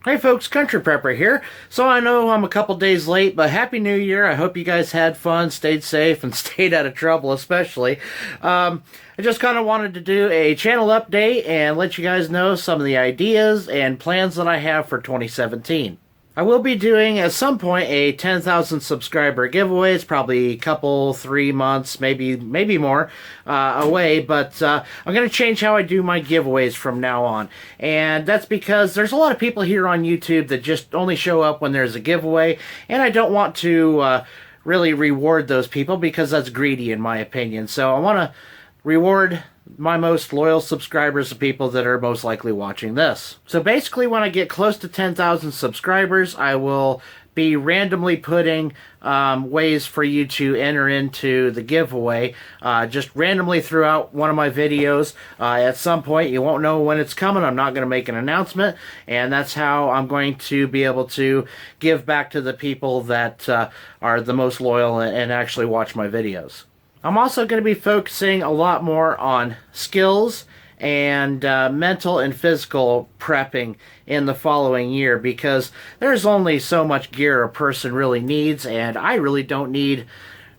Hey folks, Country Prepper here. So I know I'm a couple days late, but Happy New Year. I hope you guys had fun, stayed safe, and stayed out of trouble especially. I just kind of wanted to do a channel update and let you guys know some of the ideas and plans that I have for 2017. I will be doing at some point a 10,000 subscriber giveaway. It's probably a couple, 3 months, maybe more away, but I'm going to change how I do my giveaways from now on. And that's because there's a lot of people here on YouTube that just only show up when there's a giveaway, and I don't want to really reward those people because that's greedy in my opinion. So I want to reward my most loyal subscribers, the people that are most likely watching this. So basically when I get close to 10,000 subscribers, I will be randomly putting ways for you to enter into the giveaway, just randomly throughout one of my videos. At some point, you won't know when it's coming. I'm not going to make an announcement, and that's how I'm going to be able to give back to the people that are the most loyal and actually watch my videos. I'm also going to be focusing a lot more on skills and mental and physical prepping in the following year, because there's only so much gear a person really needs, and I really don't need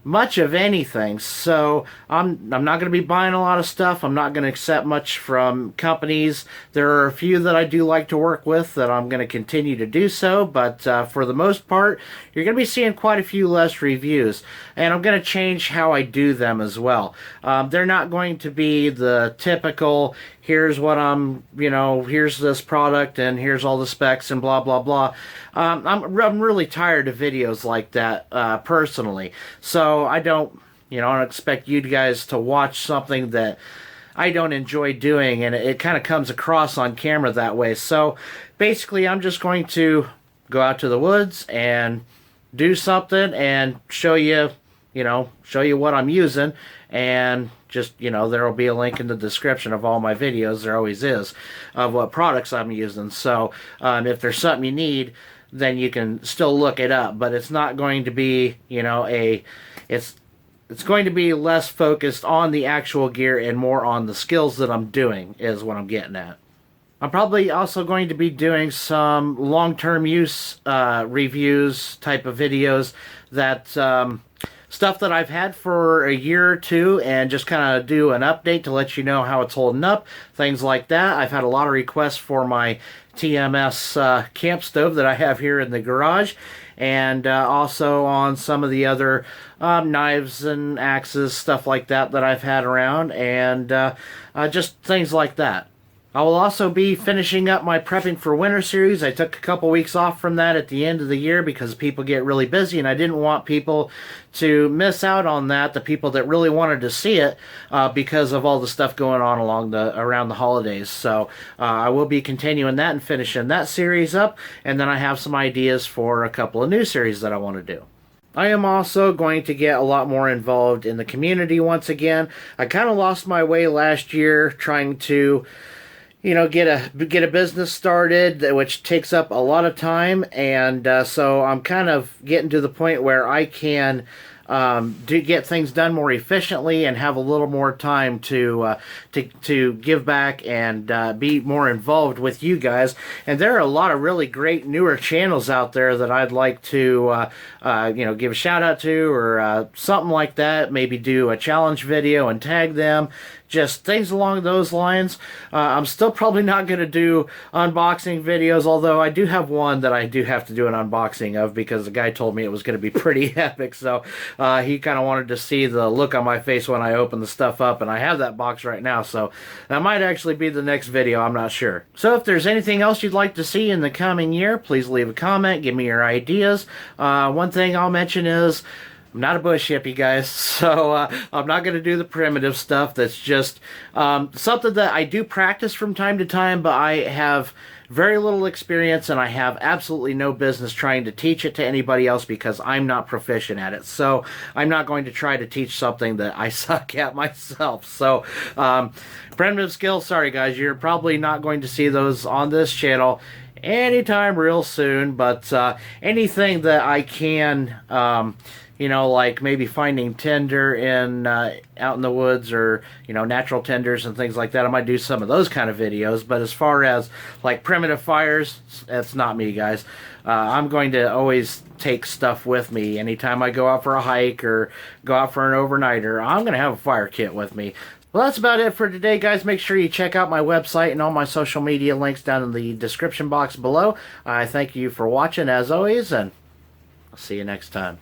much of anything. So I'm not going to be buying a lot of stuff. I'm not going to accept much from companies. There are a few that I do like to work with that I'm going to continue to do so, but for the most part, you're going to be seeing quite a few less reviews, and I'm going to change how I do them as well. They're not going to be the typical, here's what here's this product and here's all the specs and blah blah blah. I'm really tired of videos like that personally, so I don't expect you guys to watch something that I don't enjoy doing, and it kind of comes across on camera that way. So basically I'm just going to go out to the woods and do something and show you what I'm using, and just, there will be a link in the description of all my videos, there always is, of what products I'm using. So if there's something you need, then you can still look it up, but it's not going to be, it's going to be less focused on the actual gear and more on the skills that I'm doing, is what I'm getting at. I'm probably also going to be doing some long-term use reviews type of videos, that stuff that I've had for a year or two, and just kind of do an update to let you know how it's holding up, things like that. I've had a lot of requests for my TMS camp stove that I have here in the garage, and also on some of the other knives and axes, stuff like that I've had around, and just things like that. I will also be finishing up my Prepping for Winter series. I took a couple weeks off from that at the end of the year because people get really busy, and I didn't want people to miss out on that, the people that really wanted to see it, because of all the stuff going on around the holidays. So I will be continuing that and finishing that series up, and then I have some ideas for a couple of new series that I want to do. I am also going to get a lot more involved in the community once again. I kind of lost my way last year trying to get a business started, which takes up a lot of time, and so I'm kind of getting to the point where I can get things done more efficiently and have a little more time to give back and be more involved with you guys. And there are a lot of really great newer channels out there that I'd like to give a shout out to, or something like that. Maybe do a challenge video and tag them. Just things along those lines. I'm still probably not going to do unboxing videos, although I do have one that I do have to do an unboxing of because the guy told me it was going to be pretty epic. So he kind of wanted to see the look on my face when I open the stuff up, and I have that box right now. So that might actually be the next video. I'm not sure. So if there's anything else you'd like to see in the coming year, please leave a comment. Give me your ideas. One thing I'll mention is, I'm not a bush hippie, guys, so I'm not going to do the primitive stuff. That's just something that I do practice from time to time, but I have very little experience, and I have absolutely no business trying to teach it to anybody else because I'm not proficient at it. So I'm not going to try to teach something that I suck at myself. So primitive skills, sorry guys, you're probably not going to see those on this channel anytime real soon. But anything that I can, you know, like maybe finding tinder in out in the woods, or you know, natural tinders and things like that, I might do some of those kind of videos. But as far as like primitive fires, that's not me, guys. I'm going to always take stuff with me anytime I go out for a hike or go out for an overnighter. I'm going to have a fire kit with me. Well, that's about it for today, guys. Make sure you check out my website and all my social media links down in the description box below. I thank you for watching, as always, and I'll see you next time.